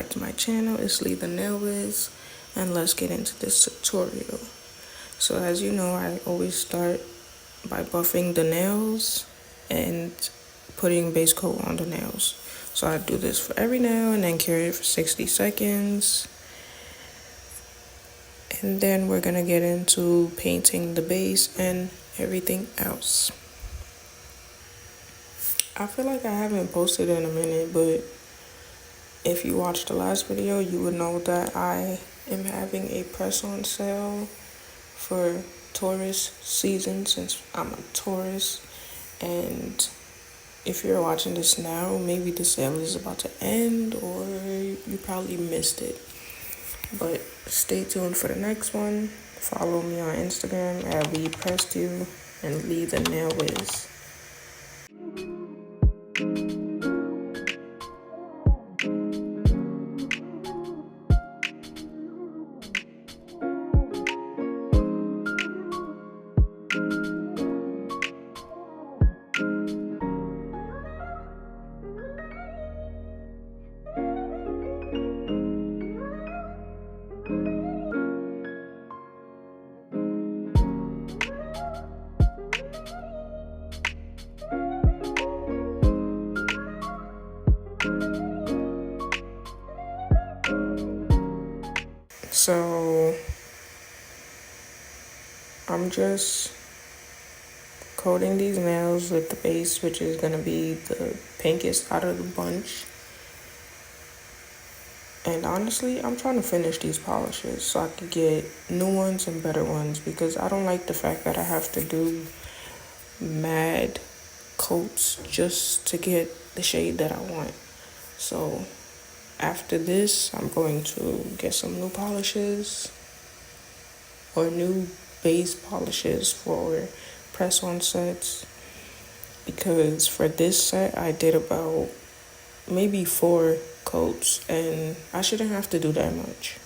back to my channel. It's Lee the Nail Wiz, and let's get into this tutorial. So as you know, I always start by buffing the nails and putting base coat on the nails. So I do this for every nail and then cure it for 60 seconds. And then we're gonna get into painting the base and everything else. I feel like I haven't posted in a minute, but if you watched the last video, you would know that I am having a press-on sale for Taurus season since I'm a Taurus. And if you're watching this now, maybe the sale is about to end or you probably missed it. But stay tuned for the next one. Follow me on Instagram at LeePressed and Lee the Nail Wiz. So I'm just coating these nails with the base, which is gonna be the pinkest out of the bunch. And honestly, I'm trying to finish these polishes so I could get new ones and better ones, because I don't like the fact that I have to do mad coats just to get the shade that I want. So after this, I'm going to get some new polishes or new base polishes for press-on sets, because for this set I did about maybe 4 coats and I shouldn't have to do that much.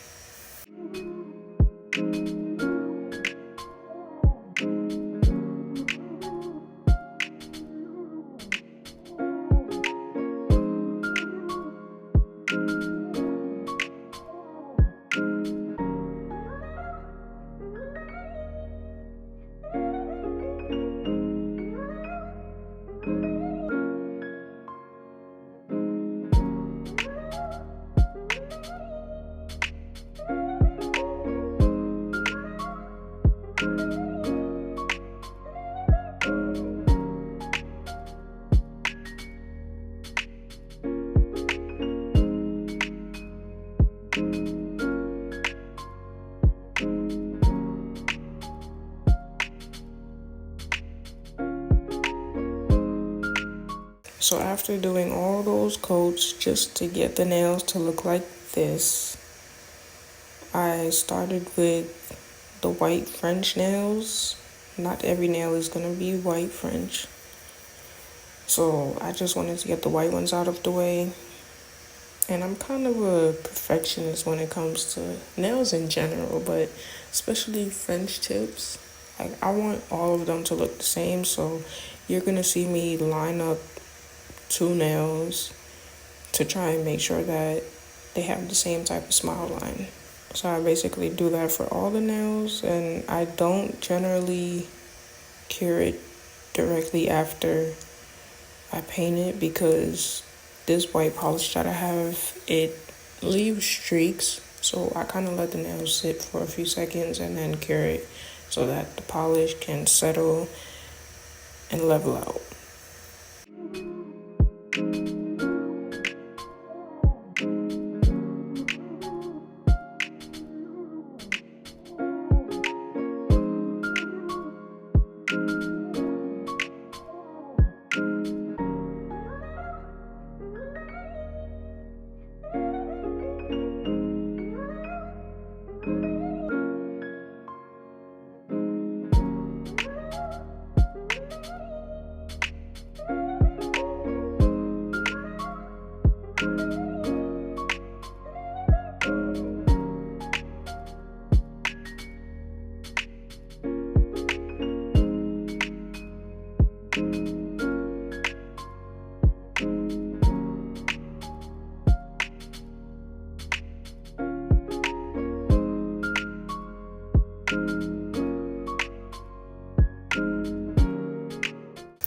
So after doing all those coats just to get the nails to look like this, I started with the white French nails. Not every nail is gonna be white French. So I just wanted to get the white ones out of the way. And I'm kind of a perfectionist when it comes to nails in general, but especially French tips. Like, I want all of them to look the same, so you're gonna see me line up 2 nails to try and make sure that they have the same type of smile line. So I basically do that for all the nails, and I don't generally cure it directly after I paint it, because this white polish that I have, it leaves streaks. So I kind of let the nails sit for a few seconds and then cure it so that the polish can settle and level out.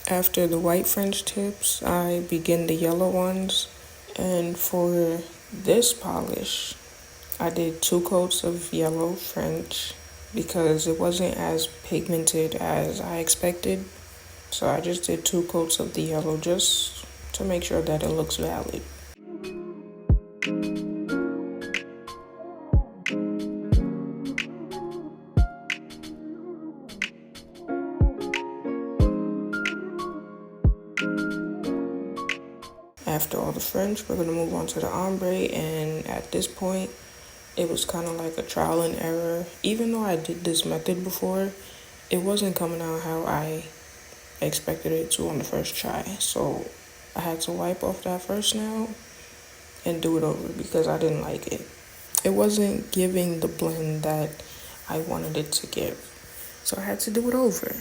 After the white French tips, I begin the yellow ones. And for this polish, I did 2 coats of yellow French because it wasn't as pigmented as I expected. So I just did 2 coats of the yellow just to make sure that it looks valid. After all the French, we're going to move on to the ombre, and at this point, it was kind of like a trial and error. Even though I did this method before, it wasn't coming out how I expected it to on the first try. So I had to wipe off that first nail and do it over because I didn't like it. It wasn't giving the blend that I wanted it to give. So I had to do it over.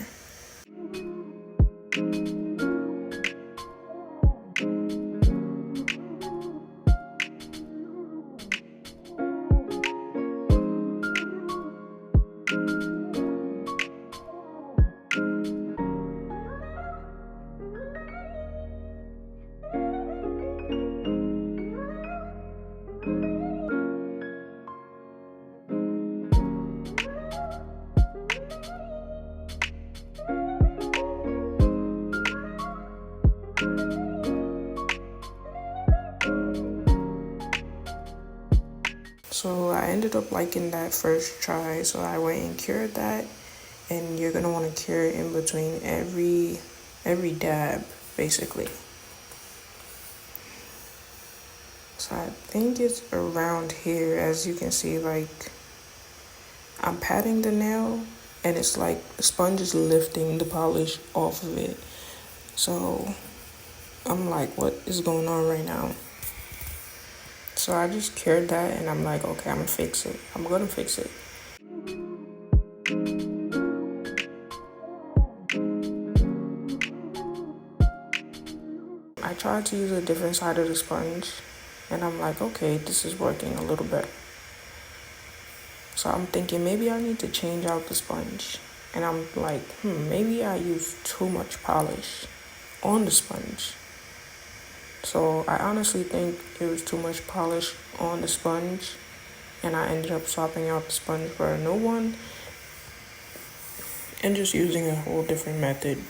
So I ended up liking that first try, so I went and cured that, and you're gonna want to cure it in between every dab, basically. So I think it's around here, as you can see, like I'm patting the nail, and it's like the sponge is lifting the polish off of it. So I'm like, what is going on right now? So I just cured that, and I'm like, okay, I'm gonna fix it. I tried to use a different side of the sponge, and I'm like, okay, this is working a little better. So I'm thinking maybe I need to change out the sponge. And I'm like, maybe I used too much polish on the sponge. So I honestly think it was too much polish on the sponge, and I ended up swapping out the sponge for a new one and just using a whole different method.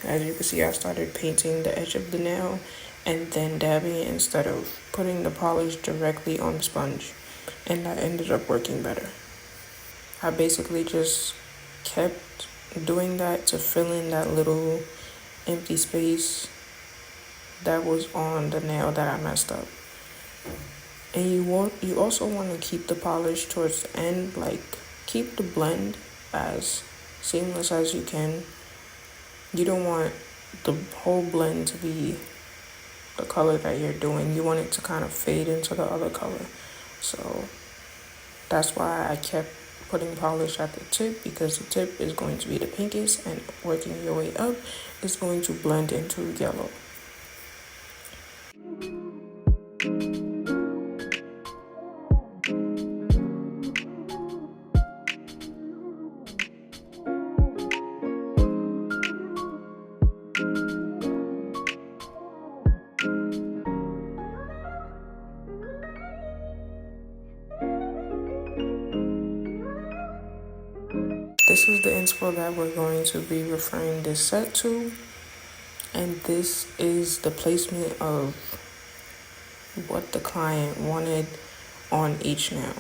As you can see, I started painting the edge of the nail and then dabbing it instead of putting the polish directly on the sponge, and that ended up working better. I basically just kept doing that to fill in that little empty space that was on the nail that I messed up. And you also want to keep the polish towards the end, like keep the blend as seamless as you can. You don't want the whole blend to be the color that you're doing. You want it to kind of fade into the other color. So that's why I kept putting polish at the tip, because the tip is going to be the pinkest, and working your way up is going to blend into yellow. This is the inspo that we're going to be referring this set to, and this is the placement of what the client wanted on each nail.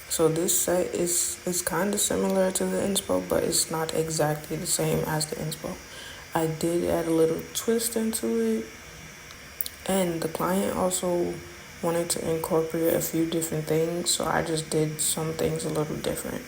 So this set is kind of similar to the inspo, but it's not exactly the same as the inspo. I did add a little twist into it, and the client also wanted to incorporate a few different things, so I just did some things a little different.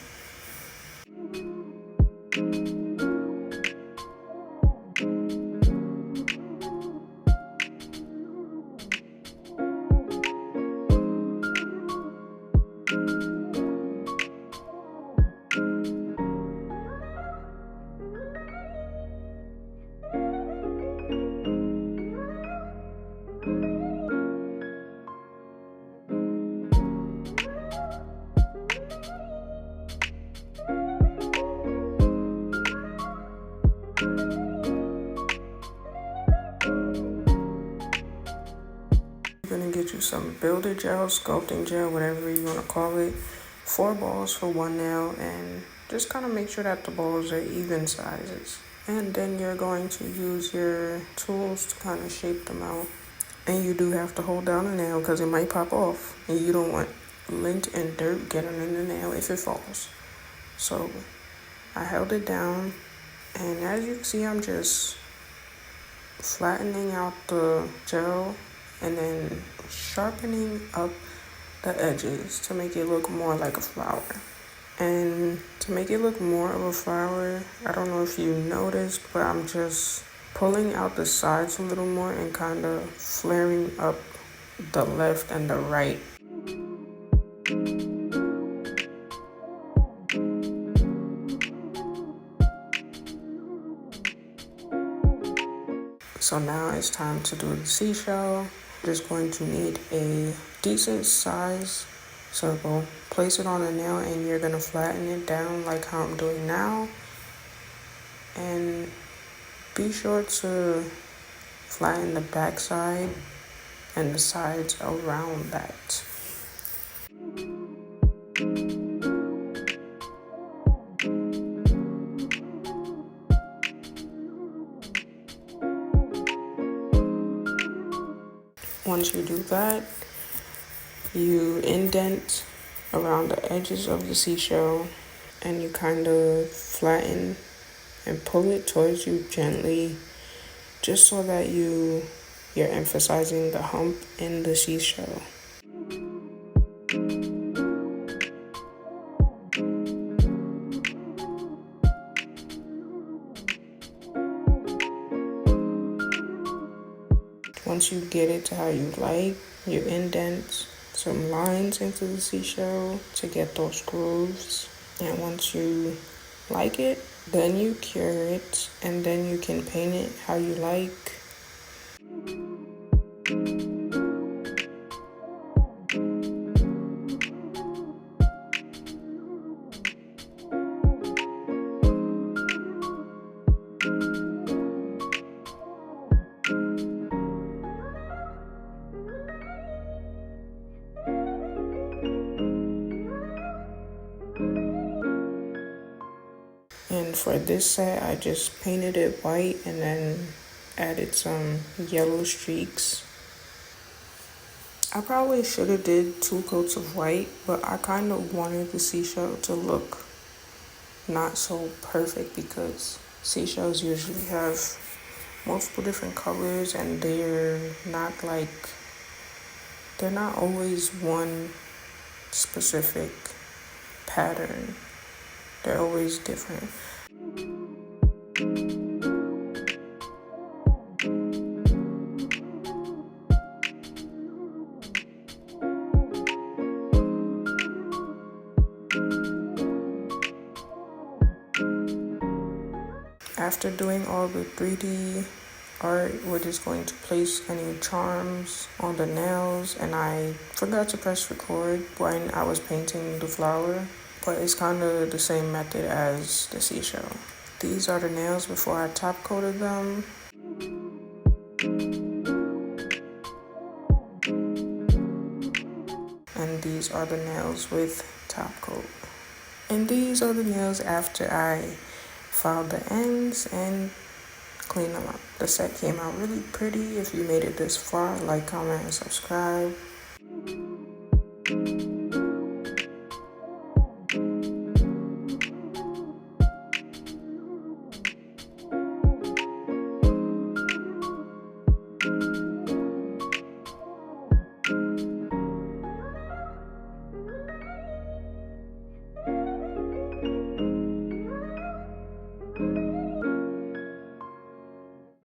get you some builder gel, sculpting gel, whatever you want to call it. 4 balls for one nail, and just kind of make sure that the balls are even sizes. And then you're going to use your tools to kind of shape them out. And you do have to hold down the nail because it might pop off, and you don't want lint and dirt getting in the nail if it falls. So I held it down, and as you can see, I'm just flattening out the gel and then sharpening up the edges to make it look more like a flower. And to make it look more of a flower, I don't know if you noticed, but I'm just pulling out the sides a little more and kind of flaring up the left and the right. So now it's time to do the seashell. Just going to need a decent size circle. Place it on a nail and you're gonna flatten it down like how I'm doing now. And be sure to flatten the back side and the sides around that. Once you do that, you indent around the edges of the seashell and you kind of flatten and pull it towards you gently, just so that you're emphasizing the hump in the seashell. Once you get it to how you like, you indent some lines into the seashell to get those grooves. And once you like it, then you cure it, and then you can paint it how you like. And for this set, I just painted it white and then added some yellow streaks. I probably should have did 2 coats of white, but I kind of wanted the seashell to look not so perfect because seashells usually have multiple different colors and they're not always one specific pattern. They're always different. After doing all the 3D art, we're just going to place any charms on the nails, and I forgot to press record when I was painting the flower, but it's kind of the same method as the seashell. These are the nails before I top coated them. And these are the nails with top coat. And these are the nails after I filed the ends and cleaned them up. The set came out really pretty. If you made it this far, like, comment, and subscribe.